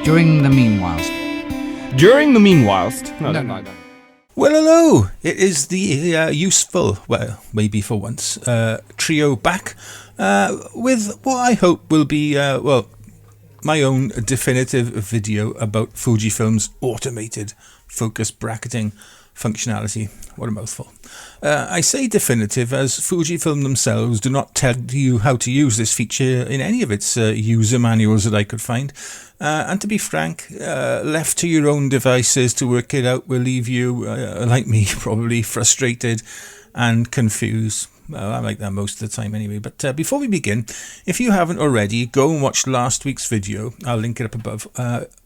During the meanwhilest. During the meanwhilest? No. Well, hello. It is the useful, well, maybe for once, trio back with what I hope will be, my own definitive video about Fujifilm's automated focus bracketing functionality. What a mouthful. I say definitive as Fujifilm themselves do not tell you how to use this feature in any of its user manuals that I could find. And to be frank, left to your own devices to work it out will leave you, like me, probably frustrated and confused. Well, I'm like that most of the time anyway. But before we begin, if you haven't already, go and watch last week's video. I'll link it up above.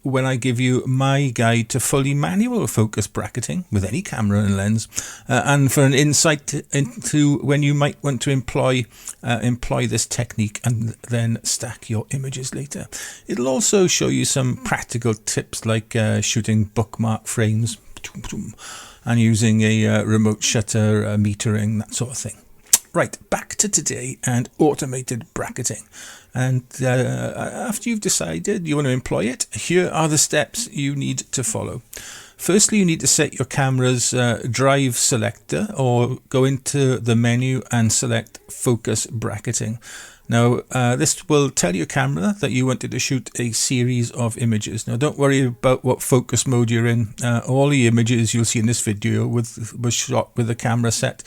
When I give you my guide to fully manual focus bracketing with any camera and lens, and for an insight into when you might want to employ this technique and then stack your images later. It'll also show you some practical tips like shooting bookmark frames and using a remote shutter, metering, that sort of thing. Right, back to today and automated bracketing. And after you've decided you want to employ it, here are the steps you need to follow. Firstly, you need to set your camera's drive selector or go into the menu and select focus bracketing. Now, this will tell your camera that you wanted to shoot a series of images. Now, don't worry about what focus mode you're in. All the images you'll see in this video was shot with the camera set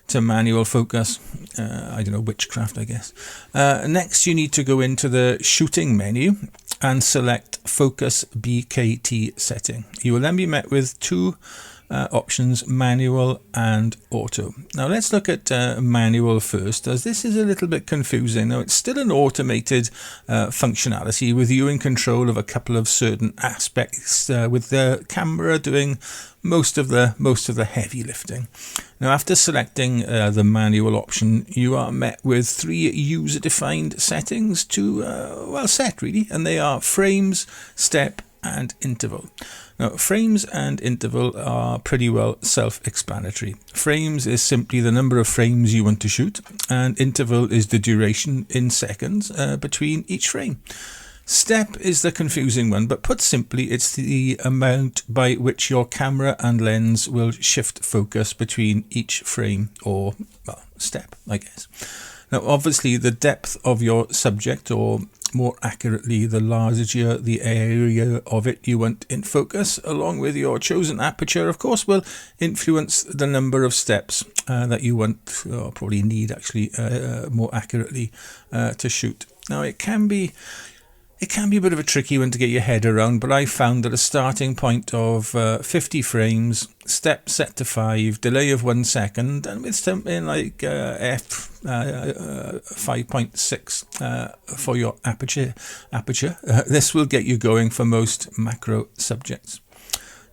to manual focus. I don't know, witchcraft, I guess. Next, you need to go into the shooting menu and select focus BKT setting. You will then be met with two options, manual and auto. Now let's look at manual first, as this is a little bit confusing. Now it's still an automated functionality with you in control of a couple of certain aspects, with the camera doing most of the heavy lifting. Now after selecting the manual option, you are met with three user-defined settings to set really, and they are frames, step and interval. Now, frames and interval are pretty well self-explanatory. Frames is simply the number of frames you want to shoot, and interval is the duration in seconds between each frame. Step is the confusing one, but put simply, it's the amount by which your camera and lens will shift focus between each frame, or, well, step, I guess. Now, obviously, the depth of your subject, or more accurately, the larger the area of it you want in focus, along with your chosen aperture, of course, will influence the number of steps that you want, or probably need actually, more accurately, to shoot. Now, it can be a bit of a tricky one to get your head around, but I found that a starting point of 50 frames, step set to 5, delay of 1 second, and with something like f 5.6 for your aperture, this will get you going for most macro subjects.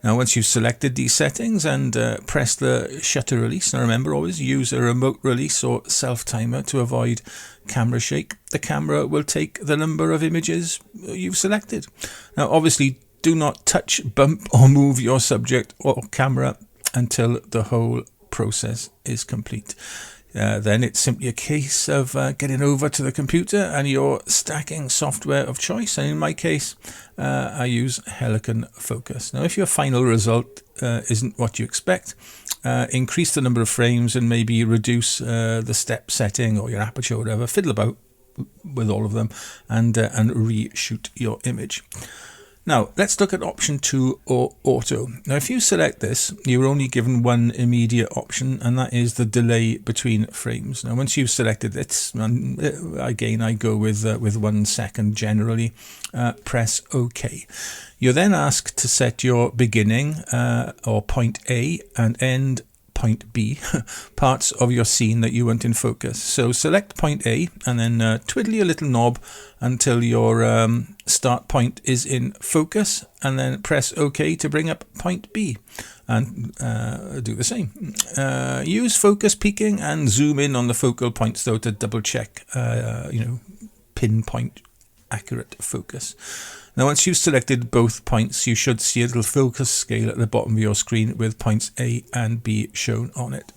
Now, once you've selected these settings and press the shutter release, now remember, always use a remote release or self-timer to avoid camera shake. The camera will take the number of images you've selected. Now, obviously, do not touch, bump or move your subject or camera until the whole process is complete. Then it's simply a case of getting over to the computer and your stacking software of choice. And in my case, I use Helicon Focus. Now, if your final result isn't what you expect, increase the number of frames and maybe reduce the step setting or your aperture or whatever. Fiddle about with all of them and reshoot your image. Now, let's look at option 2, or auto. Now, if you select this, you're only given one immediate option, and that is the delay between frames. Now, once you've selected this, and again, I go with 1 second generally, press OK. You're then asked to set your beginning, or point A, and end point B, parts of your scene that you want in focus. So select point A and then twiddle your little knob until your start point is in focus, and then press OK to bring up point B, and do the same. Use focus peaking and zoom in on the focal points though to double check, pinpoint accurate focus. Now, once you've selected both points, you should see a little focus scale at the bottom of your screen with points A and B shown on it.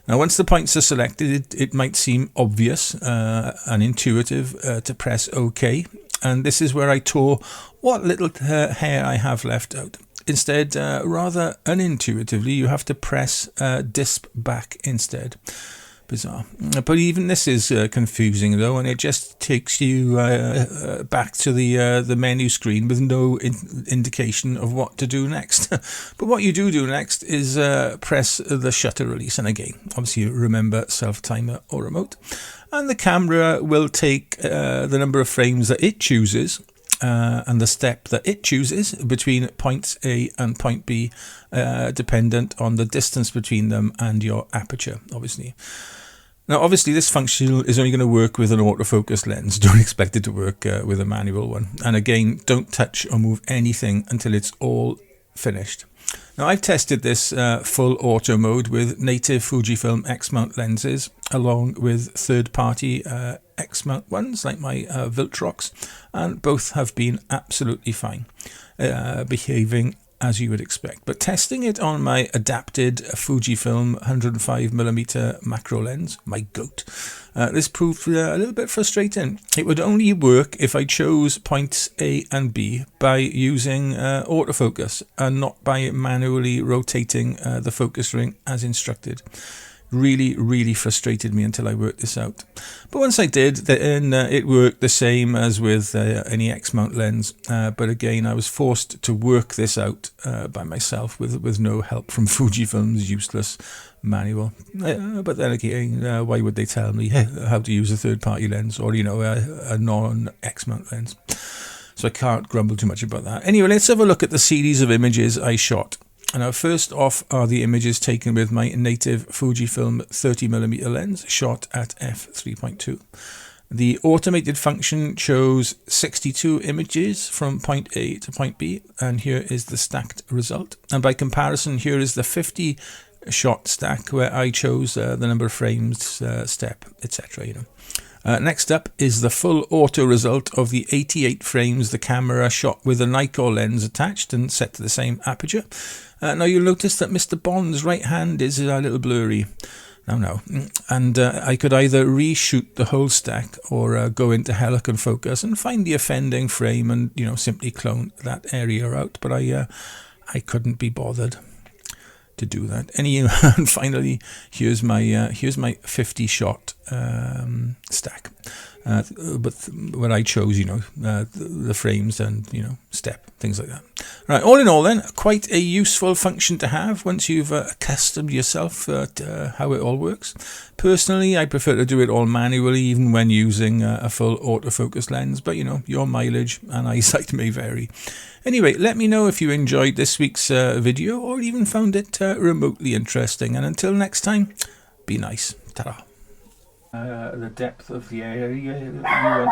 Now, once the points are selected, it might seem obvious and intuitive to press OK and this is where I tore what little hair I have left out. Instead, rather unintuitively, you have to press disp back instead. Bizarre. But even this is confusing though, and it just takes you back to the menu screen with no indication of what to do next. But what you do next is press the shutter release, and again, obviously you remember self-timer or remote, and the camera will take the number of frames that it chooses and the step that it chooses between point A and point B, dependent on the distance between them and your aperture, obviously. Now, obviously, this function is only going to work with an autofocus lens. Don't expect it to work with a manual one. And again, don't touch or move anything until it's all finished. Now, I've tested this full auto mode with native Fujifilm X-mount lenses, along with third-party X-mount ones like my Viltrox, and both have been absolutely fine, behaving as you would expect. But testing it on my adapted Fujifilm 105mm macro lens, my goat, this proved a little bit frustrating. It would only work if I chose points A and B by using autofocus and not by manually rotating the focus ring as instructed. Really frustrated me until I worked this out. But once I did, then it worked the same as with any X-mount lens. But again, I was forced to work this out by myself with no help from Fujifilm's useless manual. But then again, why would they tell me how to use a third-party lens or, a non-X-mount lens? So I can't grumble too much about that. Anyway, let's have a look at the series of images I shot. Now, first off are the images taken with my native Fujifilm 30mm lens, shot at f3.2. The automated function chose 62 images from point A to point B, and here is the stacked result. And by comparison, here is the 50 shot stack where I chose the number of frames, step, etc. Next up is the full auto result of the 88 frames the camera shot with a Nikkor lens attached and set to the same aperture. Now you'll notice that Mr. Bond's right hand is a little blurry. No. And I could either reshoot the whole stack or go into Helicon focus and find the offending frame and, simply clone that area out. But I couldn't be bothered to do that. And finally, here's my 50 shot stack. But when I chose, the frames and, step, things like that. Right, all in all then, quite a useful function to have once you've accustomed yourself to how it all works. Personally, I prefer to do it all manually, even when using a full autofocus lens, but your mileage and eyesight may vary. Anyway, let me know if you enjoyed this week's video or even found it remotely interesting. And until next time, be nice. Ta-ra. The depth of the area you want